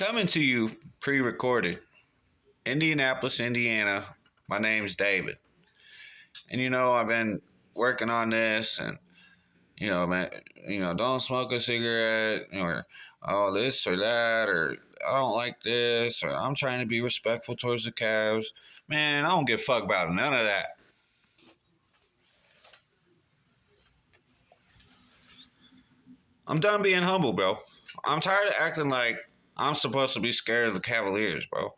Coming to you pre-recorded, Indianapolis, Indiana. My name's David, and I've been working on this, and man, don't smoke a cigarette, or this or that, or I don't like this, or I'm trying to be respectful towards the Cavs. Man, I don't give a fuck about none of that. I'm done being humble, bro. I'm tired of acting like I'm supposed to be scared of the Cavaliers, bro.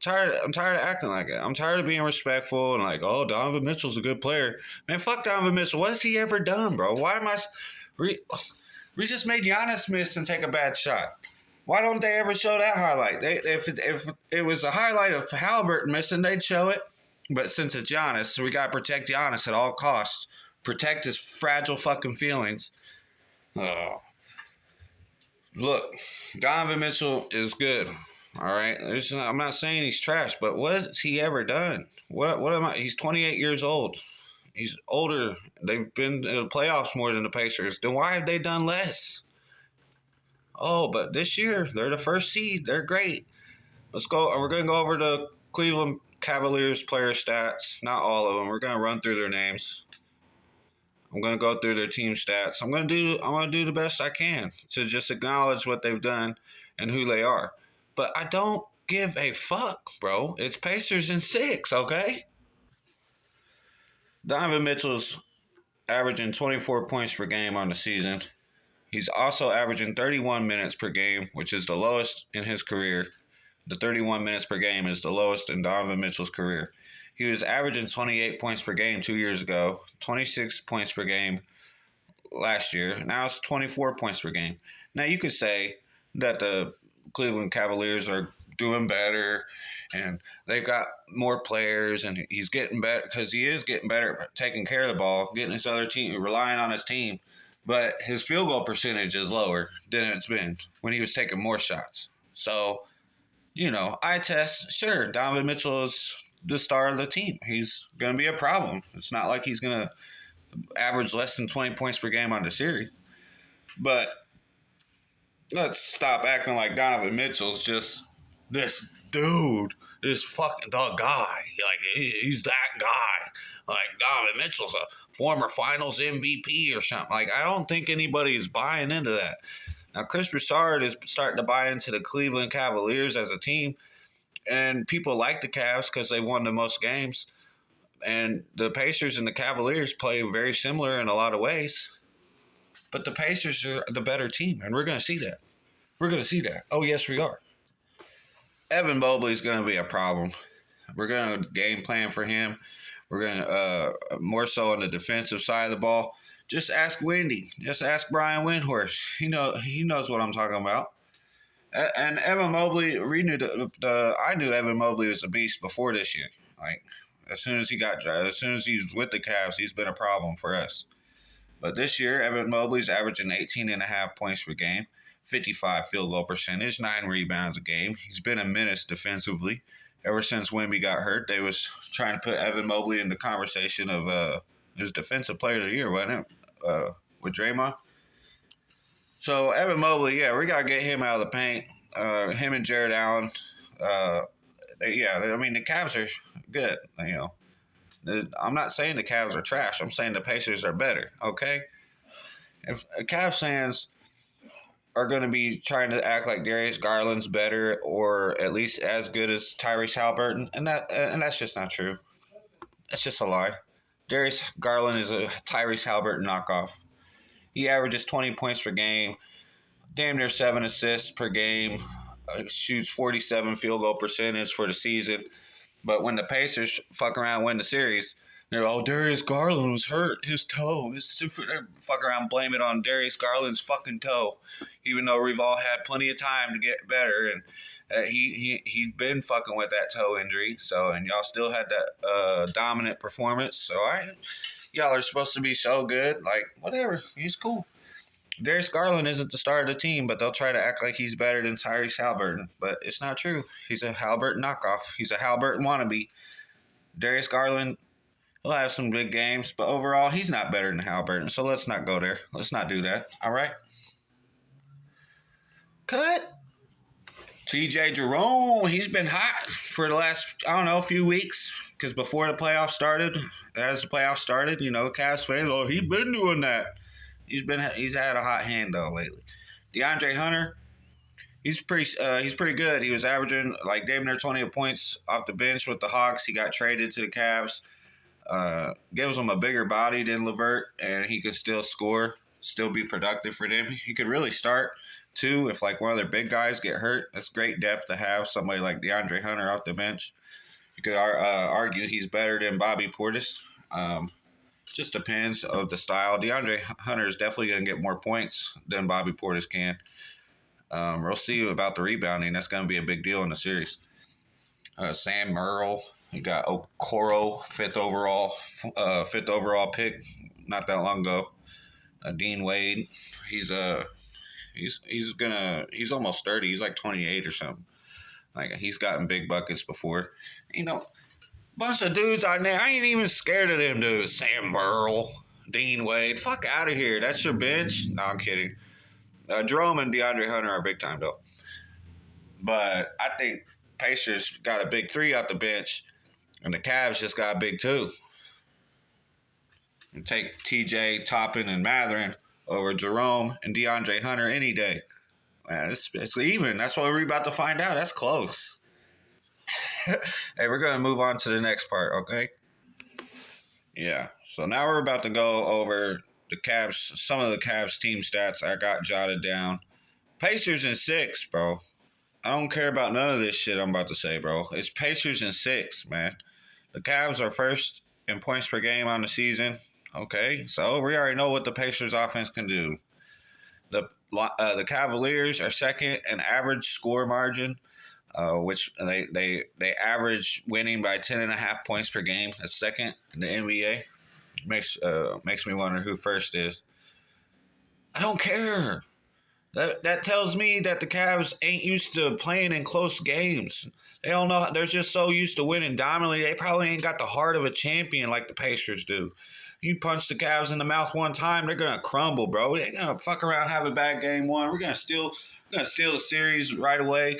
I'm tired of acting like it. I'm tired of being respectful and like, oh, Donovan Mitchell's a good player. Man, fuck Donovan Mitchell. What has he ever done, bro? Why am I? We just made Giannis miss and take a bad shot. Why don't they ever show that highlight? If it was a highlight of Halliburton missing, they'd show it. But since it's Giannis, so we gotta protect Giannis at all costs. Protect his fragile fucking feelings. Oh. Look, Donovan Mitchell is good. All right, I'm not saying he's trash, but what has he ever done? What am I? He's 28 years old. He's older. They've been in the playoffs more than the Pacers. Then why have they done less? Oh, but this year they're the first seed. They're great. Let's go. We're gonna go over the Cleveland Cavaliers player stats. Not all of them. We're gonna run through their names. I'm gonna go through their team stats. I'm gonna do the best I can to just acknowledge what they've done and who they are. But I don't give a fuck, bro. It's Pacers in 6, okay? Donovan Mitchell's averaging 24 points per game on the season. He's also averaging 31 minutes per game, which is the lowest in his career. The 31 minutes per game is the lowest in Donovan Mitchell's career. He was averaging 28 points per game 2 years ago, 26 points per game last year. Now it's 24 points per game. Now you could say that the Cleveland Cavaliers are doing better and they've got more players and he's getting better because he is getting better at taking care of the ball, getting his other team, relying on his team. But his field goal percentage is lower than it's been when he was taking more shots. So, eye test, sure, Donovan Mitchell is the star of the team. He's going to be a problem. It's not like he's going to average less than 20 points per game on the series. But let's stop acting like Donovan Mitchell's just this dude, this fucking the guy. Like, he's that guy. Like, Donovan Mitchell's a former finals MVP or something. Like, I don't think anybody's buying into that. Now, Chris Broussard is starting to buy into the Cleveland Cavaliers as a team. And people like the Cavs because they won the most games. And the Pacers and the Cavaliers play very similar in a lot of ways. But the Pacers are the better team, and we're going to see that. We're going to see that. Oh, yes, we are. Evan Mobley's going to be a problem. We're going to game plan for him. We're going to, more so on the defensive side of the ball. Just ask Wendy. Just ask Brian Windhorst. He knows what I'm talking about. And Evan Mobley, I knew Evan Mobley was a beast before this year. Like, as soon as he's with the Cavs, he's been a problem for us. But this year, Evan Mobley's averaging 18.5 points per game, 55 field goal percentage, 9 rebounds a game. He's been a menace defensively. Ever since Wemby got hurt, they was trying to put Evan Mobley in the conversation of his defensive player of the year, wasn't it? With Draymond. So Evan Mobley, yeah, we gotta get him out of the paint. Him and Jared Allen. The Cavs are good. I'm not saying the Cavs are trash. I'm saying the Pacers are better. Okay. If Cavs fans are going to be trying to act like Darius Garland's better or at least as good as Tyrese Halliburton, and that's just not true. That's just a lie. Darius Garland is a Tyrese Halliburton knockoff. He averages 20 points per game, damn near 7 assists per game, shoots 47 field goal percentage for the season. But when the Pacers fuck around and win the series, they're, Darius Garland was hurt, his toe. Fuck around and blame it on Darius Garland's fucking toe. Even though we've all had plenty of time to get better, and he'd been fucking with that toe injury. So, and y'all still had that dominant performance. So, y'all are supposed to be so good. Like, whatever. He's cool. Darius Garland isn't the star of the team, but they'll try to act like he's better than Tyrese Halliburton. But it's not true. He's a Halliburton knockoff. He's a Halliburton wannabe. Darius Garland, he'll have some big games, but overall, he's not better than Halliburton. So let's not go there. Let's not do that. All right? Cut. TJ Jerome, he's been hot for the last, I don't know, few weeks. Because before the playoffs started, as the playoffs started, Cavs fans, oh, he's been doing that. He's had a hot hand though lately. DeAndre Hunter, he's pretty good. He was averaging like damn near 20 points off the bench with the Hawks. He got traded to the Cavs. Gives him a bigger body than LeVert, and he could still score, still be productive for them. He could really start too if like one of their big guys get hurt. That's great depth to have somebody like DeAndre Hunter off the bench. You could argue he's better than Bobby Portis. Just depends of the style. DeAndre Hunter is definitely going to get more points than Bobby Portis can. We'll see about the rebounding. That's going to be a big deal in the series. Sam Merrill. You got Okoro, fifth overall pick, not that long ago. Dean Wade. He's almost 30. He's like 28 or something. Like he's gotten big buckets before. Bunch of dudes I ain't even scared of them dudes. Sam Burrell, Dean Wade. Fuck out of here. That's your bench? No, I'm kidding. Jerome and DeAndre Hunter are big time, though. But I think Pacers got a big three out the bench, and the Cavs just got a big two. You take TJ, Toppin, and Mathurin over Jerome and DeAndre Hunter any day. Man, it's even. That's what we're about to find out. That's close. Hey, we're going to move on to the next part, okay? Yeah, so now we're about to go over the Cavs, some of the Cavs team stats I got jotted down. Pacers in 6, bro. I don't care about none of this shit I'm about to say, bro. It's Pacers in 6, man. The Cavs are first in points per game on the season. Okay, so we already know what the Pacers offense can do. The Cavaliers are second in average score margin, which they average winning by 10.5 points per game. That's second in the NBA. Makes me wonder who first is. I don't care. That tells me that the Cavs ain't used to playing in close games. They don't know. They're just so used to winning dominantly. They probably ain't got the heart of a champion like the Pacers do. You punch the Cavs in the mouth one time, they're gonna crumble, bro. They're gonna fuck around, have a bad game one. We're gonna steal the series right away.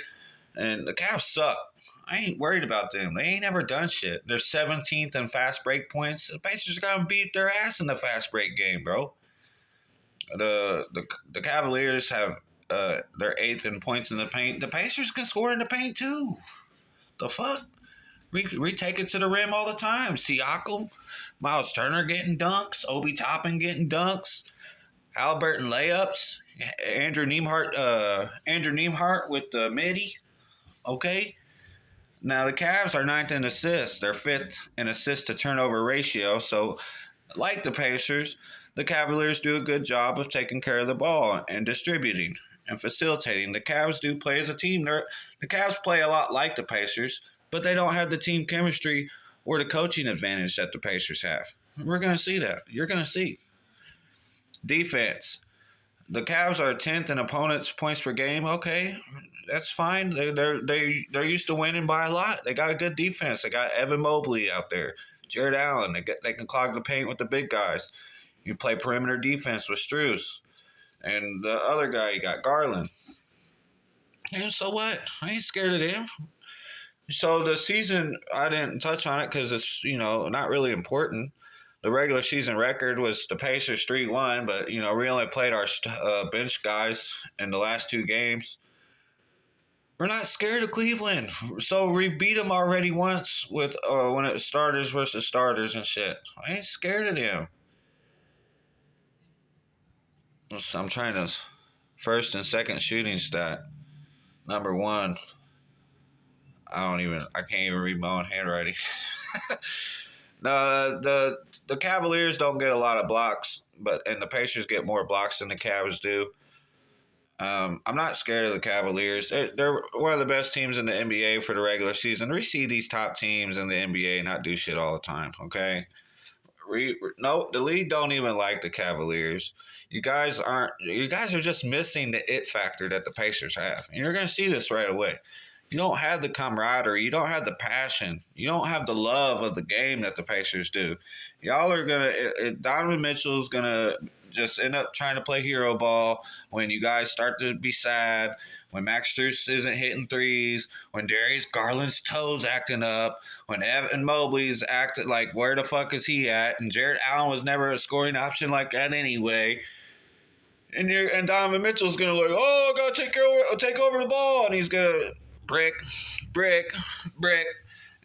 And the Cavs suck. I ain't worried about them. They ain't ever done shit. They're 17th in fast break points. The Pacers are gonna beat their ass in the fast break game, bro. The Cavaliers have they're 8th in points in the paint. The Pacers can score in the paint too. The fuck? We take it to the rim all the time. Siakam, Miles Turner getting dunks, Obi Toppin getting dunks, Halliburton layups, Andrew Nembhard with the midi. Okay. Now the Cavs are 9th in assists. They're 5th in assist to turnover ratio. So, like the Pacers, the Cavaliers do a good job of taking care of the ball and distributing and facilitating. The Cavs do play as a team. The Cavs play a lot like the Pacers, but they don't have the team chemistry or the coaching advantage that the Pacers have. We're going to see that. You're going to see. Defense. The Cavs are 10th in opponents' points per game. Okay, that's fine. They're used to winning by a lot. They got a good defense. They got Evan Mobley out there, Jared Allen. They can clog the paint with the big guys. You play perimeter defense with Strus. And the other guy, you got Garland. And so what? I ain't scared of them. So the season, I didn't touch on it because it's, not really important. The regular season record was the Pacers 3-1, but, we only played our bench guys in the last 2 games. We're not scared of Cleveland. So we beat them already once with when it was starters versus starters and shit. I ain't scared of them. I'm trying to first and second shooting stat. Number 1. I can't even read my own handwriting. No, the Cavaliers don't get a lot of blocks, and the Pacers get more blocks than the Cavs do. I'm not scared of the Cavaliers. They're one of the best teams in the NBA for the regular season. We see these top teams in the NBA not do shit all the time, okay? No, the league don't even like the Cavaliers. You guys are just missing the it factor that the Pacers have. And you're going to see this right away. You don't have the camaraderie. You don't have the passion. You don't have the love of the game that the Pacers do. Y'all are going to – Donovan Mitchell's going to just end up trying to play hero ball when you guys start to be sad, when Max Strus isn't hitting threes, when Darius Garland's toes acting up, when Evan Mobley's acting like where the fuck is he at, and Jared Allen was never a scoring option like that anyway. And Donovan Mitchell's gonna like, oh, I gotta take over the ball, and he's gonna brick, brick, brick,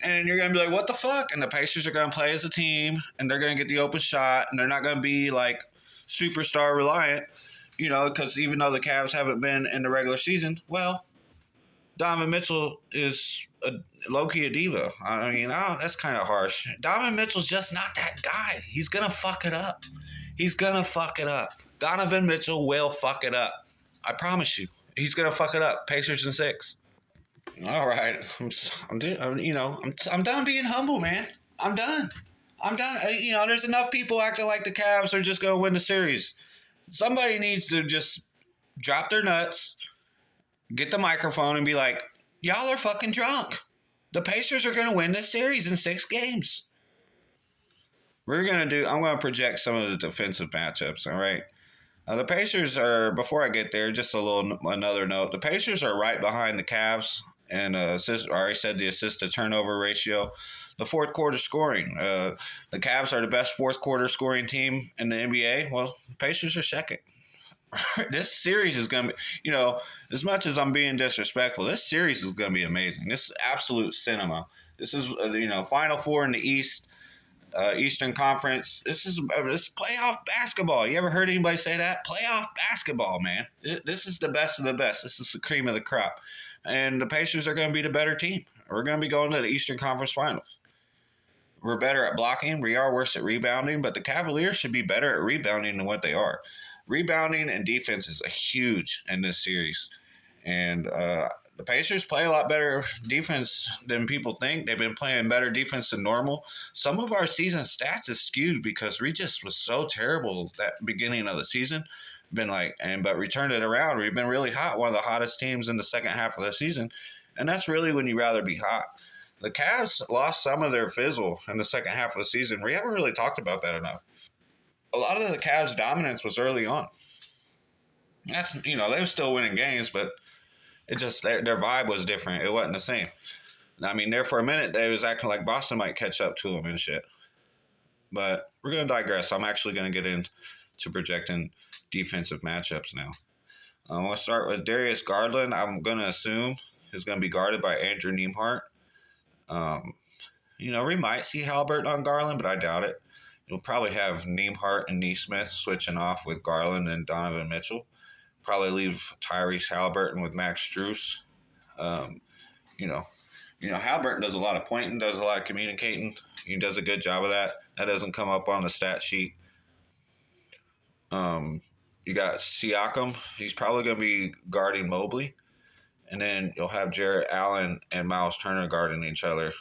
and you're gonna be like, what the fuck? And the Pacers are gonna play as a team, and they're gonna get the open shot, and they're not gonna be like superstar reliant, because even though the Cavs haven't been in the regular season, well, Donovan Mitchell is low-key a diva. I mean, that's kind of harsh. Donovan Mitchell's just not that guy. He's gonna fuck it up. He's gonna fuck it up. Donovan Mitchell will fuck it up. I promise you. He's gonna fuck it up. Pacers in 6. All right, I'm done being humble, man. I'm done. There's enough people acting like the Cavs are just gonna win the series. Somebody needs to just drop their nuts, get the microphone, and be like, "Y'all are fucking drunk. The Pacers are gonna win this series in 6 games." I'm gonna project some of the defensive matchups. All right. The Pacers are, before I get there, just another note. The Pacers are right behind the Cavs and I already said the assist to turnover ratio. The fourth quarter scoring. The Cavs are the best fourth quarter scoring team in the NBA. Well, the Pacers are second. This series is going to be, as much as I'm being disrespectful, this series is going to be amazing. This is absolute cinema. This is, Final Four in the East. Eastern Conference. This is playoff basketball. You ever heard anybody say that? Playoff basketball, man. This is the best of the best. This is the cream of the crop. And the Pacers are going to be the better team. We're going to be going to the Eastern Conference Finals. We're better at blocking. We are worse at rebounding, but the Cavaliers should be better at rebounding than what they are. Rebounding and defense is huge in this series. And the Pacers play a lot better defense than people think. They've been playing better defense than normal. Some of our season stats is skewed because we just was so terrible that beginning of the season. But we turned it around. We've been really hot, one of the hottest teams in the second half of the season, and that's really when you rather be hot. The Cavs lost some of their fizzle in the second half of the season. We haven't really talked about that enough. A lot of the Cavs' dominance was early on. They were still winning games, but it just their vibe was different. It wasn't the same. I mean, there for a minute, they was acting like Boston might catch up to them and shit. But we're going to digress. I'm actually going to get into projecting defensive matchups now. I'm going to start with Darius Garland. I'm going to assume is going to be guarded by Andrew Nembhard. We might see Haliburton on Garland, but I doubt it. You'll probably have Nembhard and Nesmith switching off with Garland and Donovan Mitchell. Probably leave Tyrese Haliburton with Max Strus. Haliburton does a lot of pointing, does a lot of communicating. He does a good job of that. That doesn't come up on the stat sheet. You got Siakam. He's probably going to be guarding Mobley. And then you'll have Jared Allen and Miles Turner guarding each other.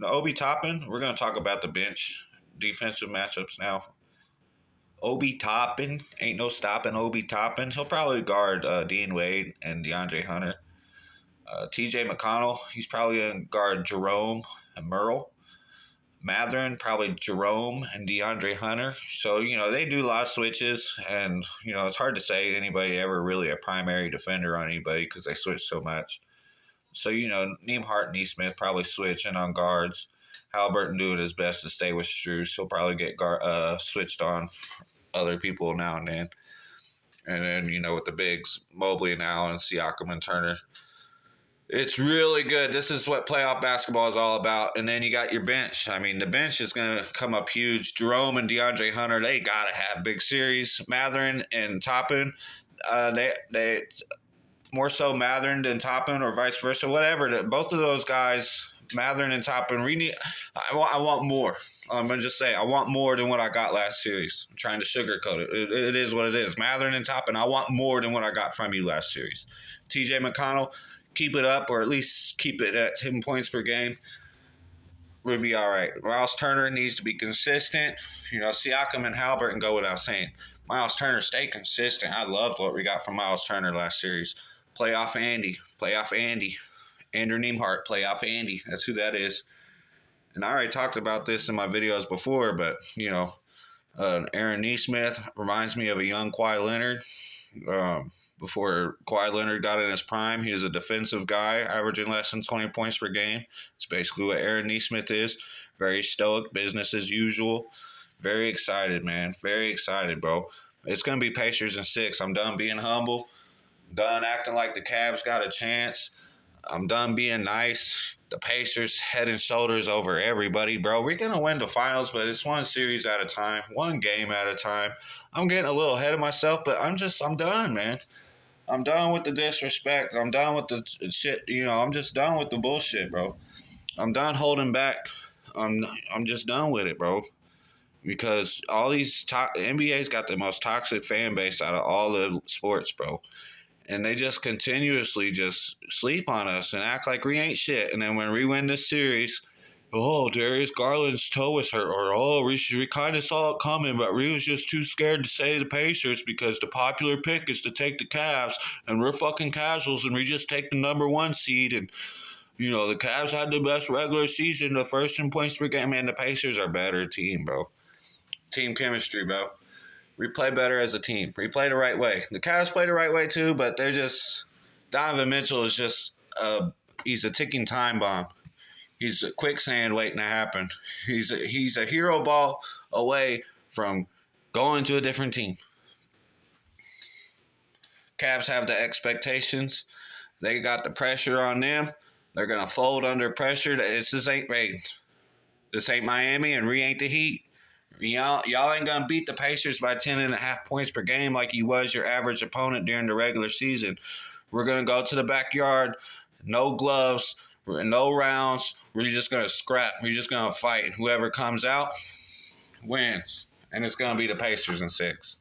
Obi Toppin, we're going to talk about the bench defensive matchups now. Obi Toppin, ain't no stopping Obi Toppin. He'll probably guard Dean Wade and DeAndre Hunter. TJ McConnell, he's probably going to guard Jerome and Merle. Mathurin, probably Jerome and DeAndre Hunter. So, they do a lot of switches, and, it's hard to say anybody ever really a primary defender on anybody because they switch so much. So, Nembhard and Nesmith probably switching on guards. Haliburton doing his best to stay with Strus. He'll probably get switched on other people now and then. And then, with the bigs, Mobley and Allen, Siakam and Turner. It's really good. This is what playoff basketball is all about. And then you got your bench. I mean, the bench is going to come up huge. Jerome and DeAndre Hunter, they got to have big series. Mathurin and Toppin, they more so Mathurin than Toppin or vice versa, whatever. Both of those guys, Mathurin and Toppin, I want more. I'm going to just say I want more than what I got last series. I'm trying to sugarcoat it. It is what it is. Mathurin and Toppin, I want more than what I got from you last series. TJ McConnell, keep it up, or at least keep it at 10 points per game. We'll be all right. Miles Turner needs to be consistent. Siakam and Haliburton go without saying. Miles Turner, stay consistent. I loved what we got from Miles Turner last series. Playoff Andy. Andrew Nembhard, playoff Andy. That's who that is. And I already talked about this in my videos before, but, Aaron Nesmith reminds me of a young Kawhi Leonard. Before Kawhi Leonard got in his prime, he was a defensive guy, averaging less than 20 points per game. It's basically what Aaron Nesmith is. Very stoic, business as usual. Very excited, man. Very excited, bro. It's going to be Pacers in 6. I'm done being humble. Done acting like the Cavs got a chance. I'm done being nice. The Pacers head and shoulders over everybody, bro. We're going to win the finals, but it's one series at a time, one game at a time. I'm getting a little ahead of myself, but I'm done, man. I'm done with the disrespect. I'm done with the shit. I'm just done with the bullshit, bro. I'm done holding back. I'm just done with it, bro. Because all these NBA's got the most toxic fan base out of all the sports, bro. And they just continuously just sleep on us and act like we ain't shit. And then when we win this series, oh, Darius Garland's toe was hurt, or oh, we kind of saw it coming, but we was just too scared to say the Pacers because the popular pick is to take the Cavs, and we're fucking casuals, and we just take the number 1 seed. And the Cavs had the best regular season, the first in points per game. Man, the Pacers are a better team, bro. Team chemistry, bro. We play better as a team. We play the right way. The Cavs play the right way too, but they're just Donovan Mitchell is just he's a ticking time bomb. He's a quicksand waiting to happen. He's a hero ball away from going to a different team. Cavs have the expectations. They got the pressure on them. They're gonna fold under pressure. This ain't Ravens. This ain't Miami, and we ain't the Heat. Y'all ain't going to beat the Pacers by 10.5 points per game like you was your average opponent during the regular season. We're going to go to the backyard, no gloves, no rounds. We're just going to scrap. We're just going to fight. Whoever comes out wins. And it's going to be the Pacers in 6.